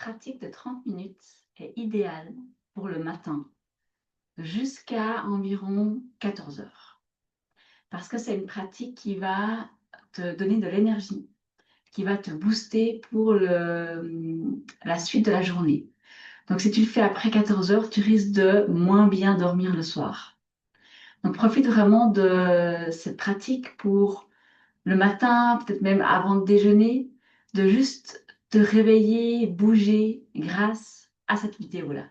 pratique de 30 minutes est idéale pour le matin jusqu'à environ 14 heures. Parce que c'est une pratique qui va te donner de l'énergie, qui va te booster pour la suite de la journée. Donc si tu le fais après 14 heures, tu risques de moins bien dormir le soir. Donc profite vraiment de cette pratique pour le matin, peut-être même avant de déjeuner, de juste te réveiller, bouger grâce à cette vidéo-là.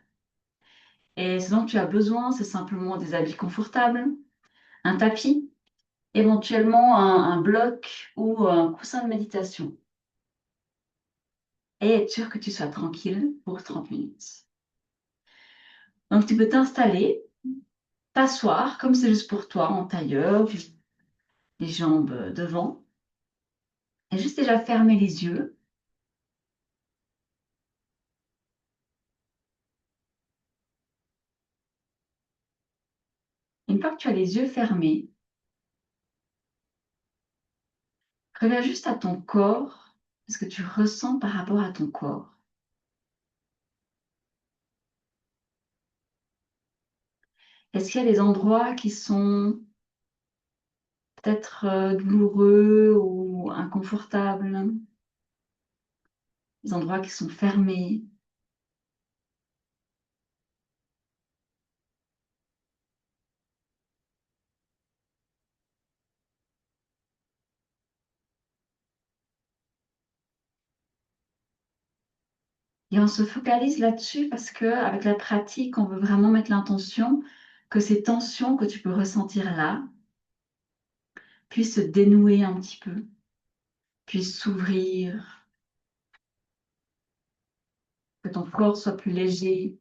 Et ce dont tu as besoin, c'est simplement des habits confortables, un tapis, éventuellement un bloc ou un coussin de méditation. Et être sûr que tu sois tranquille pour 30 minutes. Donc tu peux t'installer, t'asseoir, comme c'est juste pour toi, en tailleur, les jambes devant, et juste déjà fermer les yeux. Une fois que tu as les yeux fermés, regarde juste à ton corps, ce que tu ressens par rapport à ton corps. Est-ce qu'il y a des endroits qui sont peut-être douloureux ou inconfortables, des endroits qui sont fermés? Et on se focalise là-dessus parce qu'avec la pratique, on veut vraiment mettre l'intention que ces tensions que tu peux ressentir là puissent se dénouer un petit peu, puissent s'ouvrir, que ton corps soit plus léger.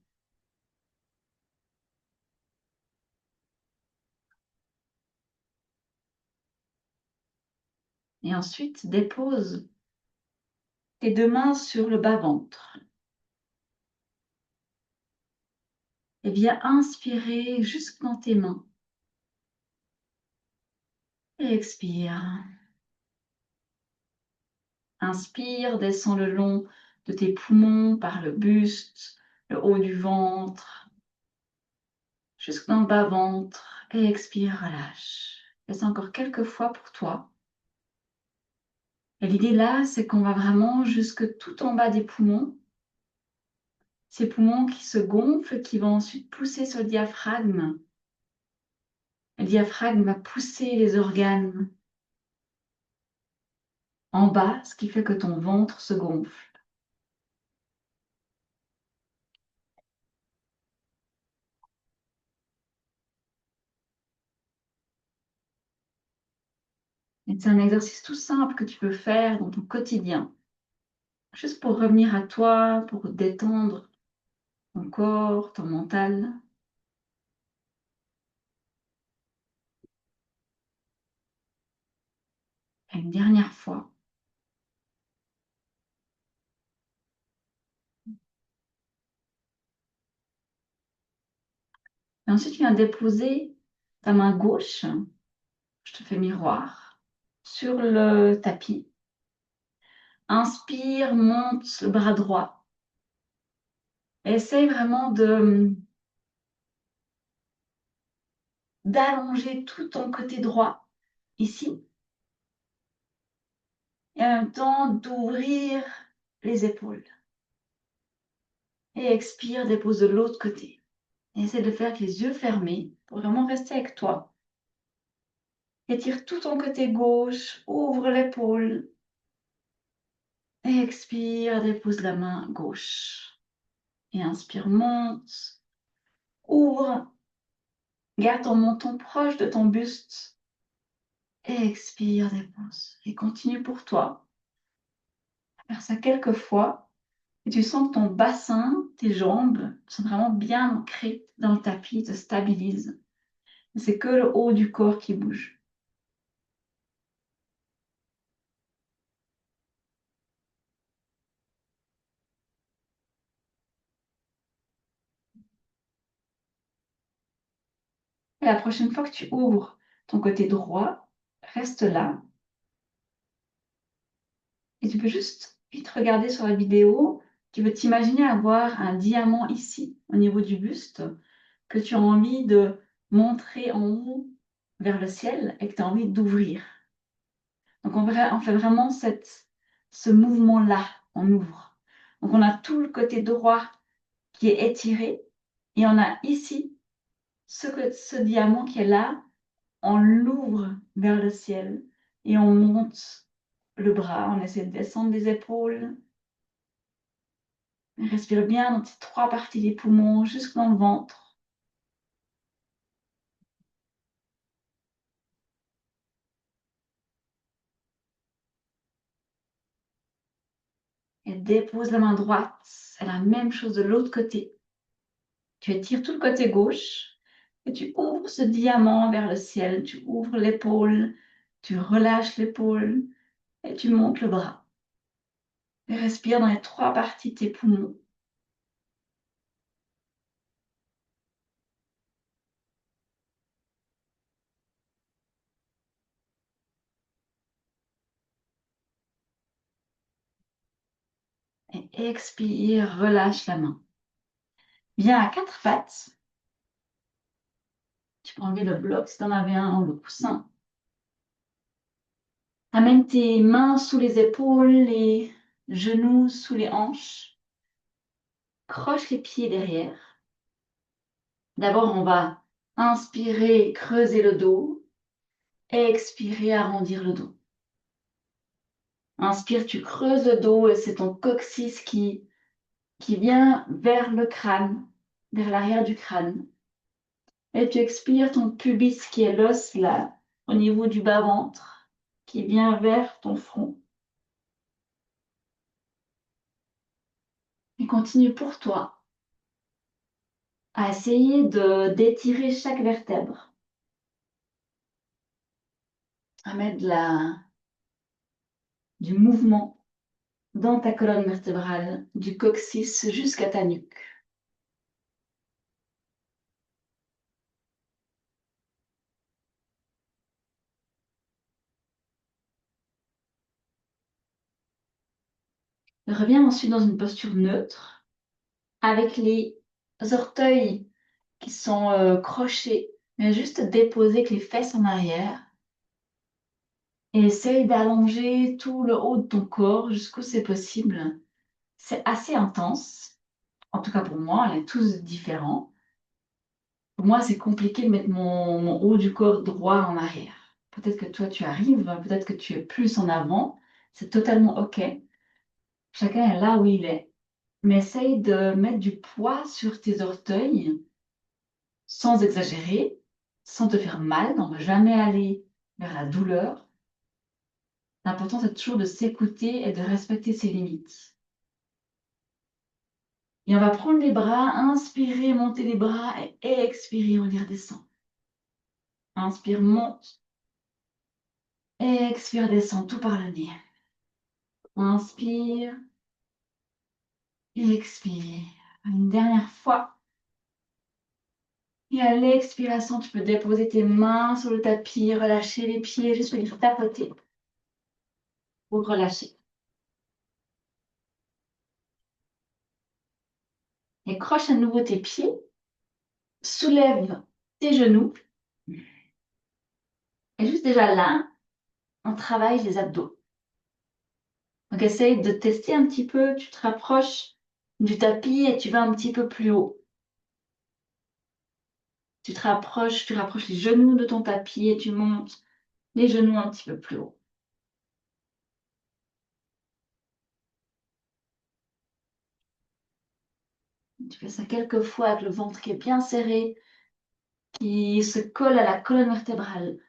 Et ensuite, dépose tes deux mains sur le bas-ventre. Et viens inspirer jusque dans tes mains. Et expire. Inspire, descends le long de tes poumons par le buste, le haut du ventre, jusque dans le bas-ventre. Et expire, relâche. Laisse encore quelques fois pour toi. Et l'idée là, c'est qu'on va vraiment jusque tout en bas des poumons. Ces poumons qui se gonflent, qui vont ensuite pousser sur le diaphragme. Le diaphragme va pousser les organes en bas, ce qui fait que ton ventre se gonfle. Et c'est un exercice tout simple que tu peux faire dans ton quotidien, juste pour revenir à toi, pour détendre ton corps, ton mental. Et une dernière fois. Et ensuite, tu viens déposer ta main gauche, je te fais miroir, sur le tapis. Inspire, monte le bras droit. Essaye vraiment d'allonger tout ton côté droit ici. Et en même temps, d'ouvrir les épaules. Et expire, dépose de l'autre côté. Et essaie de le faire avec les yeux fermés pour vraiment rester avec toi. Étire tout ton côté gauche, ouvre l'épaule. Et expire, dépose la main gauche. Et inspire, monte, ouvre. Garde ton menton proche de ton buste. Et expire, dépose. Et continue pour toi. Faire ça quelques fois. Et tu sens que ton bassin, tes jambes sont vraiment bien ancrées dans le tapis, te stabilisent. C'est que le haut du corps qui bouge. Et la prochaine fois que tu ouvres ton côté droit, reste là. Et tu peux juste vite regarder sur la vidéo Tu veux t'imaginer avoir un diamant ici, au niveau du buste, que tu as envie de montrer en haut vers le ciel et que tu as envie d'ouvrir. Donc, on fait vraiment ce mouvement-là, on ouvre. Donc, on a tout le côté droit qui est étiré et on a ici ce diamant qui est là, on l'ouvre vers le ciel et on monte le bras, on essaie de descendre les épaules. On respire bien dans ces trois parties des poumons jusque dans le ventre. Et dépose la main droite. C'est la même chose de l'autre côté. Tu étires tout le côté gauche et tu ouvres ce diamant vers le ciel. Tu ouvres l'épaule, tu relâches l'épaule et tu montes le bras. Et respire dans les trois parties de tes poumons. Et expire, relâche la main. Viens à quatre pattes. Tu peux enlever le bloc si tu en avais un dans le coussin. Amène tes mains sous les épaules, les genoux sous les hanches. Croche les pieds derrière. D'abord, on va inspirer, creuser le dos. Expirer, arrondir le dos. Inspire, tu creuses le dos et c'est ton coccyx qui vient vers le crâne, vers l'arrière du crâne. Et tu expires ton pubis qui est l'os là, au niveau du bas-ventre, qui vient vers ton front. Et continue pour toi à essayer d'étirer chaque vertèbre. À mettre du mouvement dans ta colonne vertébrale, du coccyx jusqu'à ta nuque. Reviens ensuite dans une posture neutre, avec les orteils qui sont crochés, mais juste déposer avec les fesses en arrière. Et essaye d'allonger tout le haut de ton corps jusqu'où c'est possible. C'est assez intense. En tout cas pour moi, on est tous différents. Pour moi, c'est compliqué de mettre mon haut du corps droit en arrière. Peut-être que toi, tu arrives, peut-être que tu es plus en avant. C'est totalement OK. Chacun est là où il est. Mais essaye de mettre du poids sur tes orteils sans exagérer, sans te faire mal. On ne va jamais aller vers la douleur. L'important, c'est toujours de s'écouter et de respecter ses limites. Et on va prendre les bras, inspirer, monter les bras et expirer, on les redescend. Inspire, monte. Expire, descend tout par le nez. Inspire. Expire. Une dernière fois. Et à l'expiration, tu peux déposer tes mains sur le tapis, relâcher les pieds, juste les tapoter pour relâcher. Et croche à nouveau tes pieds. Soulève tes genoux. Et juste déjà là, on travaille les abdos. Donc essaye de tester un petit peu. Tu te rapproches du tapis et tu vas un petit peu plus haut. Tu rapproches les genoux de ton tapis et tu montes les genoux un petit peu plus haut. Tu fais ça quelques fois avec le ventre qui est bien serré, qui se colle à la colonne vertébrale.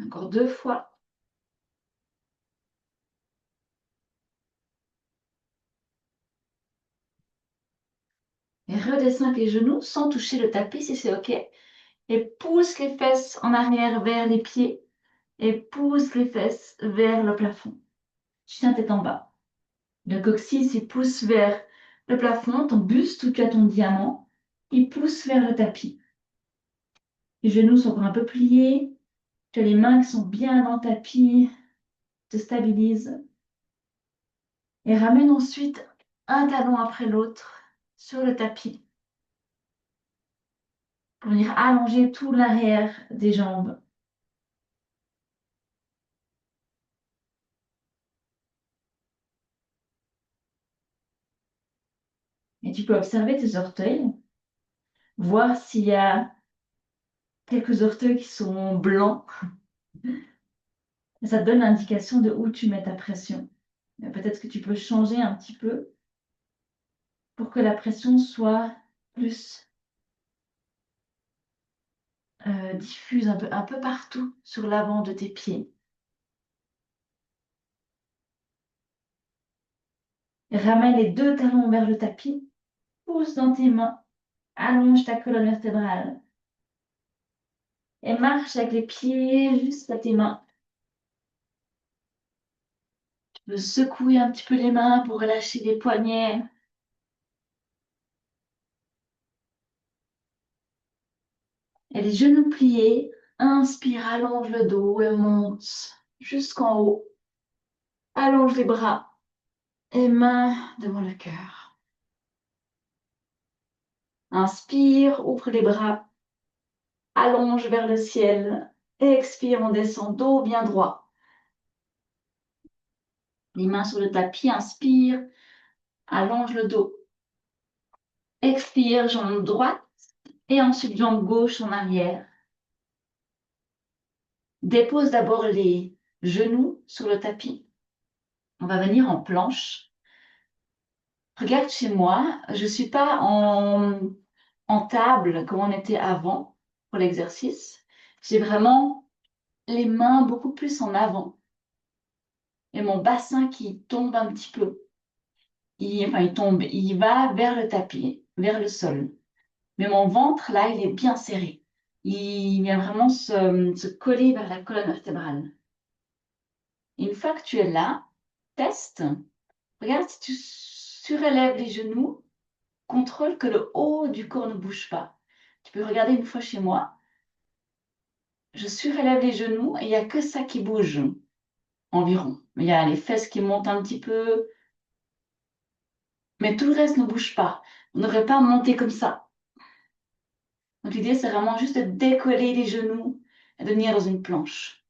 Encore 2 fois. Et redescends avec les genoux sans toucher le tapis si c'est OK. Et pousse les fesses en arrière vers les pieds. Et pousse les fesses vers le plafond. Tu tiens tête en bas. Le coccyx, il pousse vers le plafond. Ton buste, où tu as ton diamant, il pousse vers le tapis. Les genoux sont encore un peu pliés. Tu as les mains qui sont bien dans le tapis. Te stabilise. Et ramène ensuite un talon après l'autre sur le tapis pour venir allonger tout l'arrière des jambes. Et tu peux observer tes orteils, voir s'il y a quelques orteils qui sont blancs. Et ça te donne l'indication de où tu mets ta pression. Peut-être que tu peux changer un petit peu pour que la pression soit plus diffuse un peu partout sur l'avant de tes pieds. Ramène les deux talons vers le tapis, pousse dans tes mains, allonge ta colonne vertébrale et marche avec les pieds jusqu'à tes mains. Tu peux secouer un petit peu les mains pour relâcher les poignets. Et les genoux pliés, inspire, allonge le dos et monte jusqu'en haut. Allonge les bras et mains devant le cœur. Inspire, ouvre les bras, allonge vers le ciel. Expire, on descend, dos bien droit. Les mains sur le tapis, inspire, allonge le dos. Expire, jambe droite et ensuite jambe gauche en arrière. Dépose d'abord les genoux sur le tapis. On va venir en planche. Regarde chez moi, je ne suis pas en table comme on était avant pour l'exercice. J'ai vraiment les mains beaucoup plus en avant et mon bassin qui tombe un petit peu. Il tombe, il va vers le tapis, vers le sol. Mais mon ventre, là, il est bien serré. Il vient vraiment se coller vers la colonne vertébrale. Une fois que tu es là, teste. Regarde si tu surélèves les genoux. Contrôle que le haut du corps ne bouge pas. Tu peux regarder une fois chez moi. Je surélève les genoux et il n'y a que ça qui bouge environ. Il y a les fesses qui montent un petit peu, mais tout le reste ne bouge pas. On ne devrait pas monter comme ça. Donc l'idée, c'est vraiment juste de décoller les genoux et de venir dans une planche.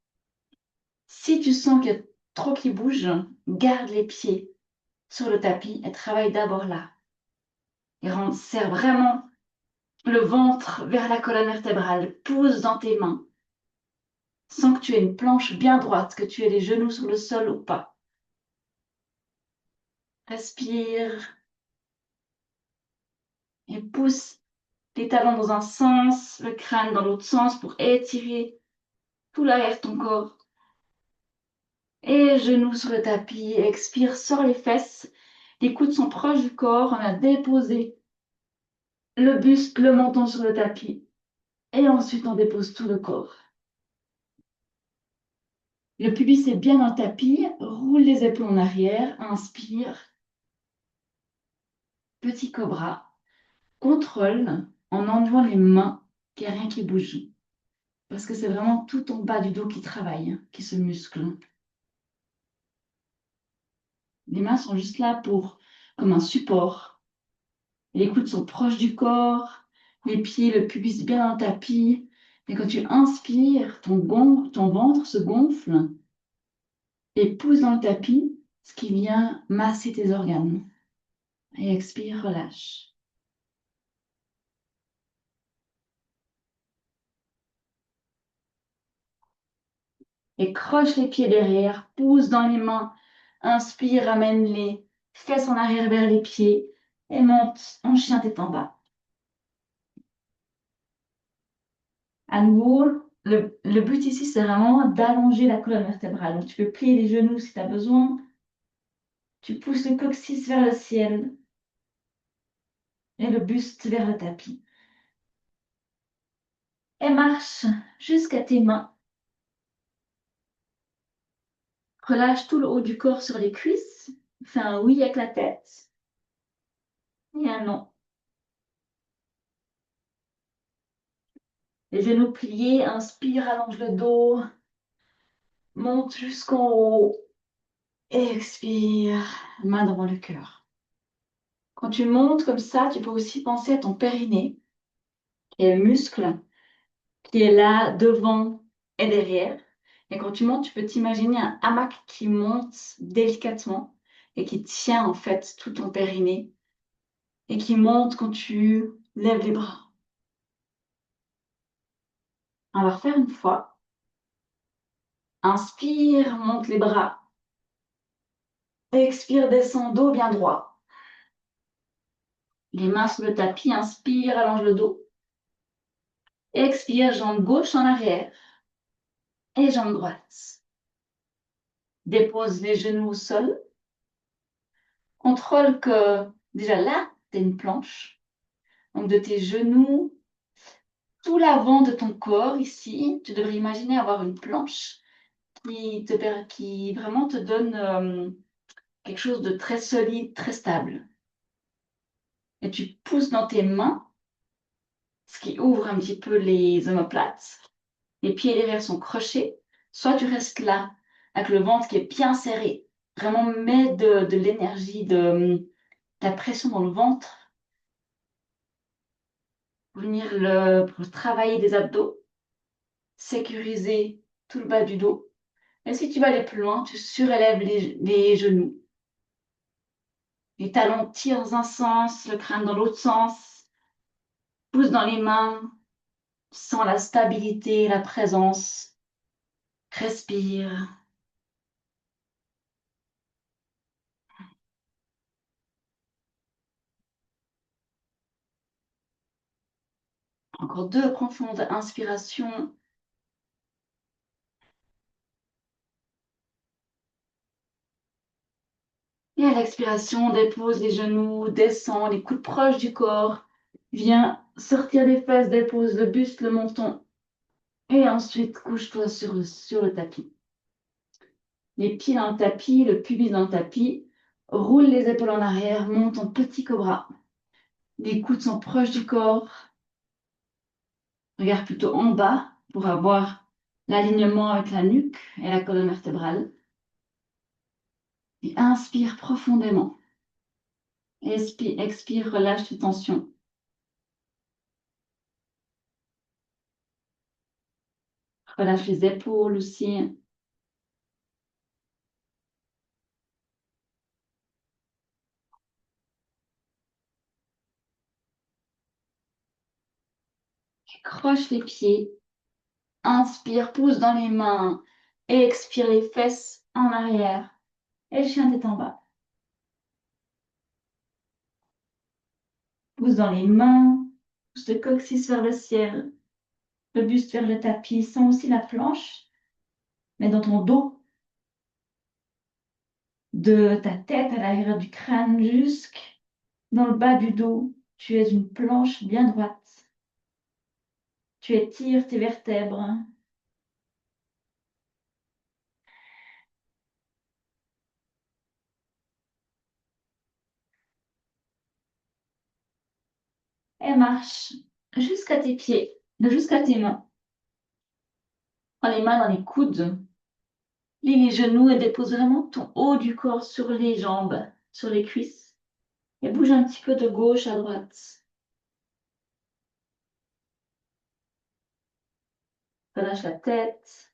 Si tu sens qu'il y a trop qui bouge, garde les pieds sur le tapis et travaille d'abord là. Et serre vraiment le ventre vers la colonne vertébrale. Pousse dans tes mains. Sans que tu aies une planche bien droite, que tu aies les genoux sur le sol ou pas. Respire et pousse les talons dans un sens, le crâne dans l'autre sens pour étirer tout l'arrière de ton corps. Et genoux sur le tapis, expire, sors les fesses. Les coudes sont proches du corps, on a déposé le buste, le menton sur le tapis. Et ensuite, on dépose tout le corps. Le pubis est bien dans le tapis, roule les épaules en arrière, inspire. Petit cobra, contrôle en enlevant les mains, qu'il n'y a rien qui bouge. Parce que c'est vraiment tout en bas du dos qui travaille, qui se muscle. Les mains sont juste là comme un support. Les coudes sont proches du corps, les pieds, le pubis bien dans le tapis. Et quand tu inspires, ton ventre se gonfle et pousse dans le tapis, ce qui vient masser tes organes. Et expire, relâche. Et croche les pieds derrière, pousse dans les mains. Inspire, ramène les fesses en arrière vers les pieds et monte en chien tête en bas. À nouveau, le but ici, c'est vraiment d'allonger la colonne vertébrale. Donc, tu peux plier les genoux si tu as besoin. Tu pousses le coccyx vers le ciel et le buste vers le tapis. Et marche jusqu'à tes mains. Relâche tout le haut du corps sur les cuisses. Fais un oui avec la tête et un non. Les genoux pliés, inspire, allonge le dos. Monte jusqu'en haut. Expire, main devant le cœur. Quand tu montes comme ça, tu peux aussi penser à ton périnée, qui est le muscle qui est là devant et derrière. Et quand tu montes, tu peux t'imaginer un hamac qui monte délicatement et qui tient en fait tout ton périnée et qui monte quand tu lèves les bras. On va refaire une fois. Inspire, monte les bras. Expire, descend, dos bien droit. Les mains sur le tapis, inspire, allonge le dos. Expire, jambe gauche en arrière et jambe droite. Dépose les genoux au sol. Contrôle que déjà là, tu as une planche. Donc de tes genoux, tout l'avant de ton corps ici, tu devrais imaginer avoir une planche qui vraiment te donne quelque chose de très solide, très stable. Et tu pousses dans tes mains, ce qui ouvre un petit peu les omoplates. Les pieds derrière sont crochés. Soit tu restes là, avec le ventre qui est bien serré. Vraiment, mets de l'énergie, de la pression dans le ventre pour travailler des abdos, sécuriser tout le bas du dos. Et si tu vas aller plus loin, tu surélèves les genoux. Les talons tirent dans un sens, le crâne dans l'autre sens. Pousse dans les mains, sens la stabilité, la présence. Respire. Encore 2 profondes inspirations. Et à l'expiration, dépose les genoux, descends, les coudes proches du corps. Viens sortir les fesses, dépose le buste, le menton. Et ensuite, couche-toi sur le tapis. Les pieds dans le tapis, le pubis dans le tapis. Roule les épaules en arrière, monte en petit cobra. Les coudes sont proches du corps. Regarde plutôt en bas pour avoir l'alignement avec la nuque et la colonne vertébrale. Et inspire profondément. Expire, relâche tes tensions. Relâche les épaules aussi. Croche les pieds. Inspire, pousse dans les mains. Expire les fesses en arrière. Et le chien tête en bas. Pousse dans les mains. Pousse le coccyx vers le ciel. Le buste vers le tapis. Sens aussi la planche. Mais dans ton dos. De ta tête à l'arrière du crâne dans le bas du dos. Tu es une planche bien droite. Tu étires tes vertèbres. Et marche jusqu'à tes pieds, jusqu'à tes mains. Prends les mains dans les coudes. Lie les genoux et dépose vraiment ton haut du corps sur les jambes, sur les cuisses. Et bouge un petit peu de gauche à droite. Relâche la tête.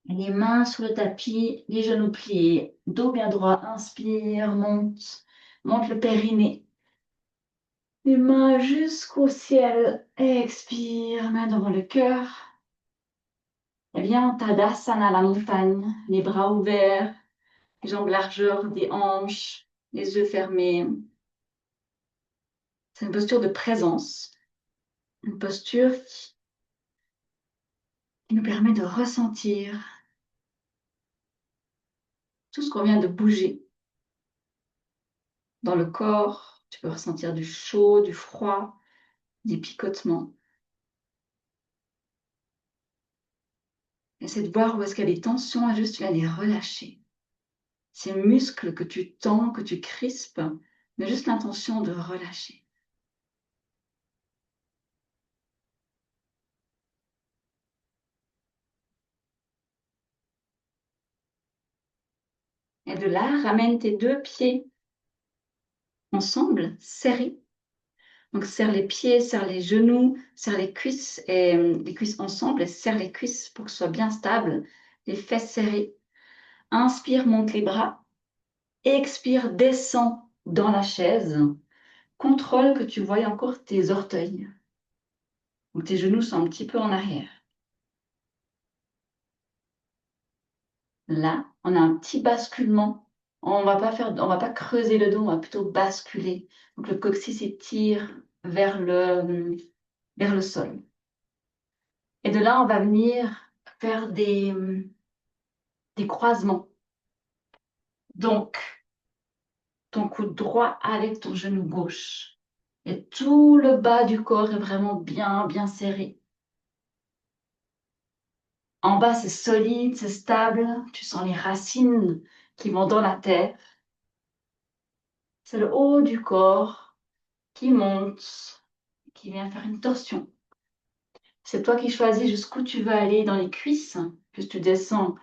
Les mains sur le tapis, les genoux pliés, dos bien droit. Inspire, monte le périnée. Les mains jusqu'au ciel. Expire, main devant le cœur. Et viens en Tadasana, la montagne, les bras ouverts, les jambes largeur des hanches, les yeux fermés. C'est une posture de présence, une posture qui nous permet de ressentir tout ce qu'on vient de bouger dans le corps. Tu peux ressentir du chaud, du froid, des picotements. Essaie de voir où est-ce qu'il y a des tensions et juste tu vas les relâcher. Ces muscles que tu tends, que tu crispes, mais juste l'intention de relâcher. Et de là, ramène tes deux pieds ensemble, serrés. Donc, serre les pieds, serre les genoux, serre les cuisses et les cuisses ensemble et serre les cuisses pour que ce soit bien stable. Les fesses serrées. Inspire, monte les bras. Expire, descends dans la chaise. Contrôle que tu vois encore tes orteils. Donc, tes genoux sont un petit peu en arrière. Là, on a un petit basculement. On va pas creuser le dos, on va plutôt basculer. Donc, le coccyx s'étire vers le sol. Et de là, on va venir faire des croisements. Donc, ton coude droit avec ton genou gauche. Et tout le bas du corps est vraiment bien, bien serré. En bas, c'est solide, c'est stable. Tu sens les racines qui vont dans la terre. C'est le haut du corps qui monte, qui vient faire une torsion. C'est toi qui choisis jusqu'où tu veux aller dans les cuisses. Plus tu descends,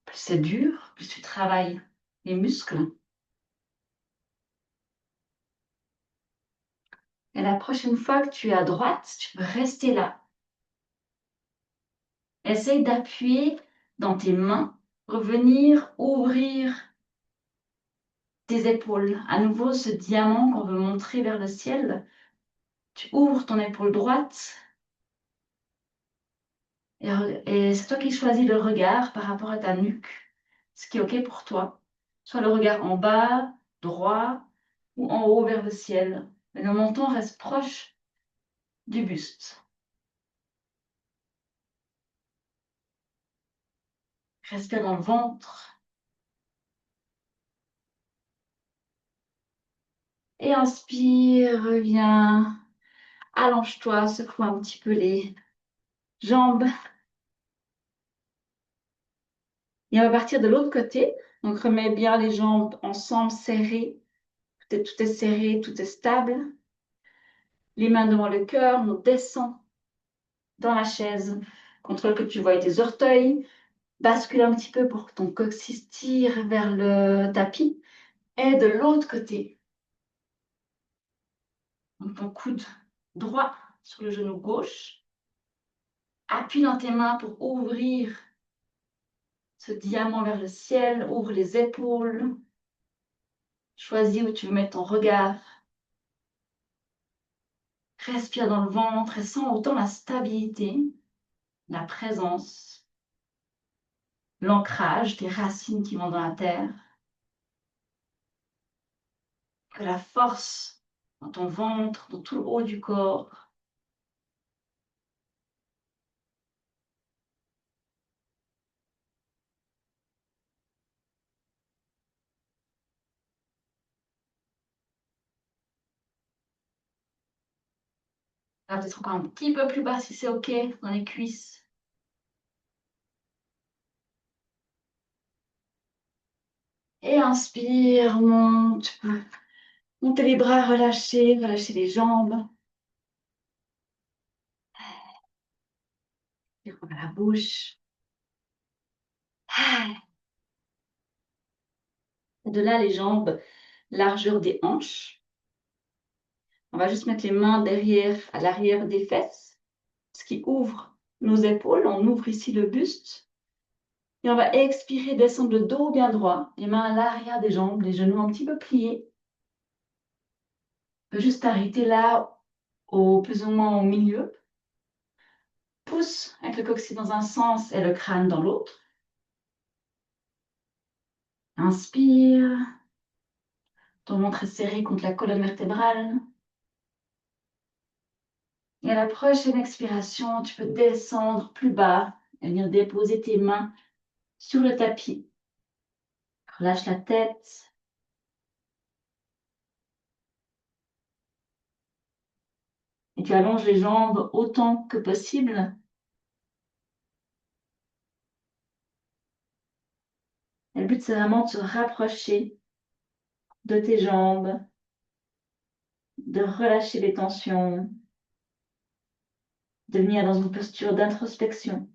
plus c'est dur, plus tu travailles les muscles. Et la prochaine fois que tu es à droite, tu peux rester là. Essaye d'appuyer dans tes mains, revenir ouvrir tes épaules. À nouveau, ce diamant qu'on veut montrer vers le ciel. Tu ouvres ton épaule droite et c'est toi qui choisis le regard par rapport à ta nuque, ce qui est OK pour toi. Soit le regard en bas, droit, ou en haut vers le ciel. Mais le menton reste proche du buste. Respire dans le ventre. Et inspire, reviens. Allonge-toi, secoue un petit peu les jambes. Et on va partir de l'autre côté. Donc, remets bien les jambes ensemble, serrées. Tout est serré, tout est stable. Les mains devant le cœur, on descend dans la chaise. Contrôle que tu vois tes orteils. Bascule un petit peu pour que ton coccyx tire vers le tapis. Et de l'autre côté, donc ton coude droit sur le genou gauche. Appuie dans tes mains pour ouvrir ce diamant vers le ciel. Ouvre les épaules. Choisis où tu veux mettre ton regard. Respire dans le ventre et sens autant la stabilité, la présence, l'ancrage, tes racines qui vont dans la terre, que la force dans ton ventre, dans tout le haut du corps. Là, peut-être encore un petit peu plus bas si c'est OK, dans les cuisses. Et inspire, monte. Montez les bras, relâchez les jambes. Et ouvre la bouche. Et de là, les jambes, largeur des hanches. On va juste mettre les mains derrière, à l'arrière des fesses, ce qui ouvre nos épaules. On ouvre ici le buste. Et on va expirer, descendre le dos bien droit, les mains à l'arrière des jambes, les genoux un petit peu pliés. On peut juste arrêter là, plus ou moins au milieu. Pousse avec le coccyx dans un sens et le crâne dans l'autre. Inspire. Ton ventre est serré contre la colonne vertébrale. Et à la prochaine expiration, tu peux descendre plus bas et venir déposer tes mains sur le tapis. Relâche la tête. Et tu allonges les jambes autant que possible. Et le but, c'est vraiment de se rapprocher de tes jambes. de relâcher les tensions, de venir dans une posture d'introspection.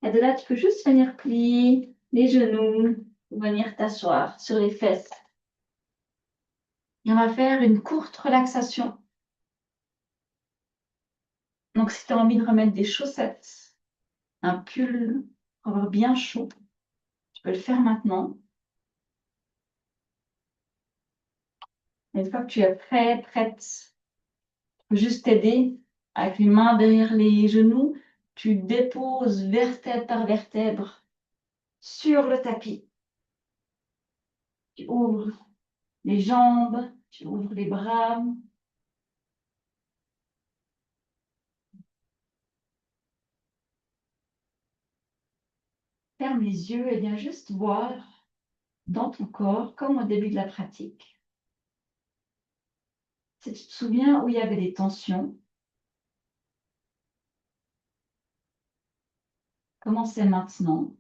Et de là, tu peux juste venir plier les genoux, venir t'asseoir sur les fesses. Et on va faire une courte relaxation. Donc, si tu as envie de remettre des chaussettes, un pull pour avoir bien chaud, tu peux le faire maintenant. Une fois que tu es prêt, prête, je peux juste t'aider avec les mains derrière les genoux. Tu déposes vertèbre par vertèbre sur le tapis. Tu ouvres les jambes, tu ouvres les bras. Ferme les yeux et viens juste voir dans ton corps, comme au début de la pratique. Si tu te souviens où il y avait des tensions, comment c'est maintenant?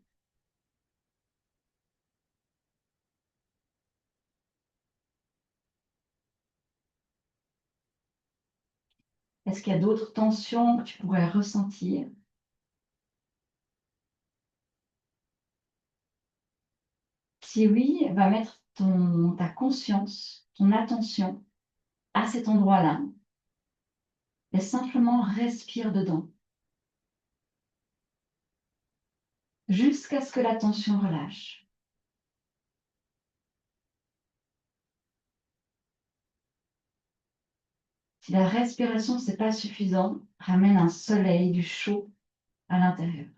Est-ce qu'il y a d'autres tensions que tu pourrais ressentir? Si oui, va mettre ta conscience, ton attention à cet endroit-là et simplement respire dedans jusqu'à ce que la tension relâche. Si la respiration, c'est pas suffisant, ramène un soleil, du chaud à l'intérieur.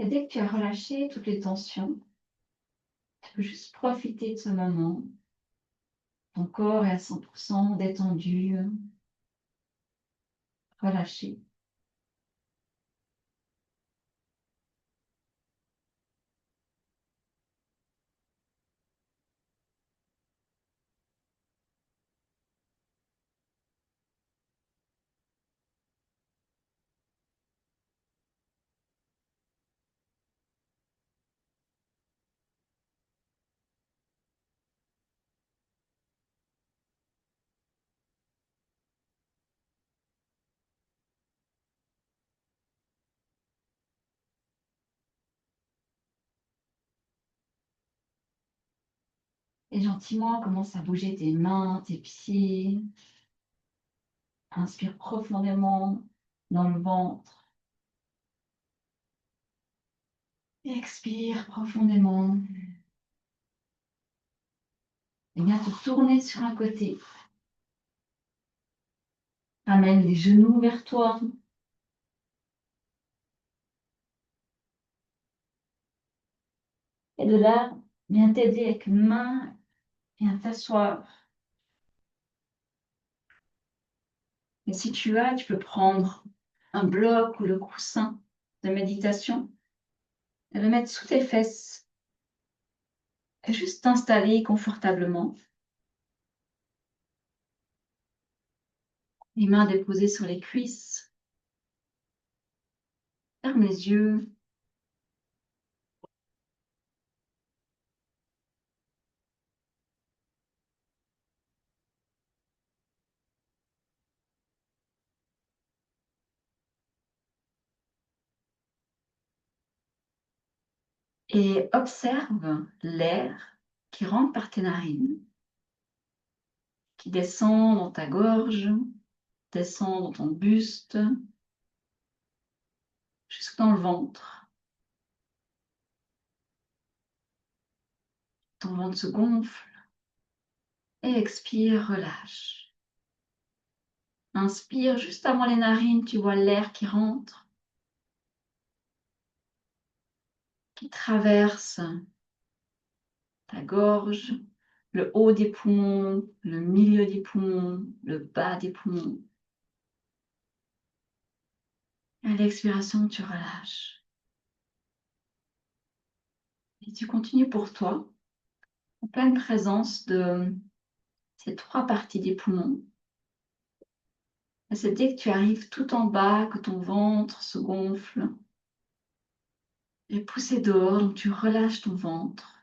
Et dès que tu as relâché toutes les tensions, tu peux juste profiter de ce moment. Ton corps est à 100% détendu, relâché. Et gentiment, commence à bouger tes mains, tes pieds. Inspire profondément dans le ventre. Expire profondément. Et viens te tourner sur un côté. Ramène les genoux vers toi. Et de là, viens t'aider avec une main. Viens t'asseoir. Et si tu as, tu peux prendre un bloc ou le coussin de méditation et le mettre sous tes fesses. Et juste t'installer confortablement. Les mains déposées sur les cuisses. Ferme les yeux. Et observe l'air qui rentre par tes narines, qui descend dans ta gorge, descend dans ton buste, jusque dans le ventre. Ton ventre se gonfle et expire, relâche. Inspire, juste avant les narines, tu vois l'air qui rentre, qui traverse ta gorge, le haut des poumons, le milieu des poumons, le bas des poumons. À l'expiration, tu relâches. Et tu continues pour toi, en pleine présence de ces 3 parties des poumons. Et c'est dès que tu arrives tout en bas que ton ventre se gonfle et poussé dehors, donc tu relâches ton ventre.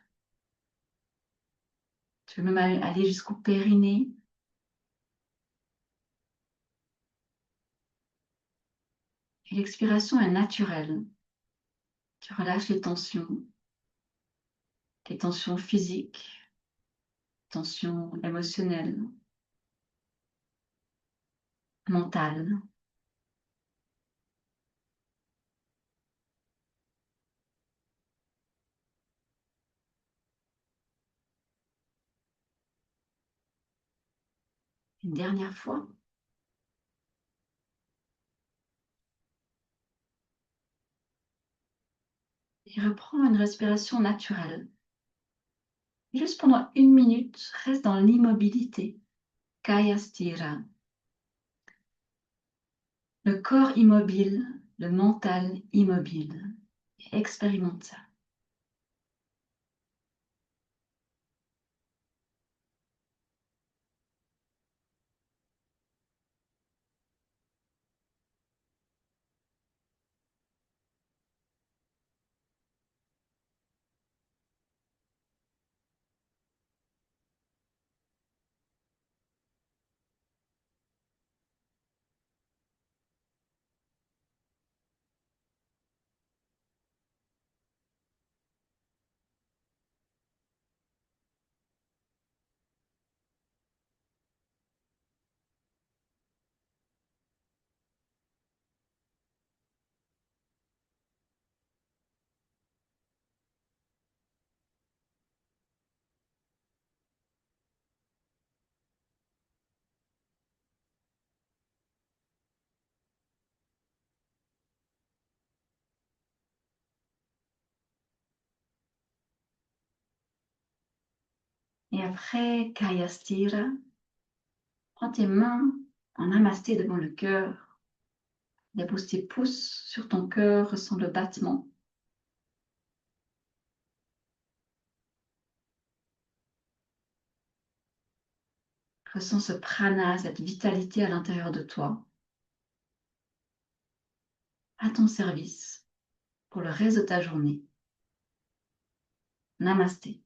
Tu peux même aller jusqu'au périnée. Et l'expiration est naturelle. Tu relâches les tensions physiques, tensions émotionnelles, mentales. Une dernière fois. Et reprends une respiration naturelle. Juste pendant 1 minute, reste dans l'immobilité. Kaya Stira. Le corps immobile, le mental immobile. Expérimente ça. Et après Kaya Stira, prends tes mains en namasté devant le cœur. Dépose tes pouces sur ton cœur, ressens le battement. Ressens ce prana, cette vitalité à l'intérieur de toi, à ton service pour le reste de ta journée. Namasté.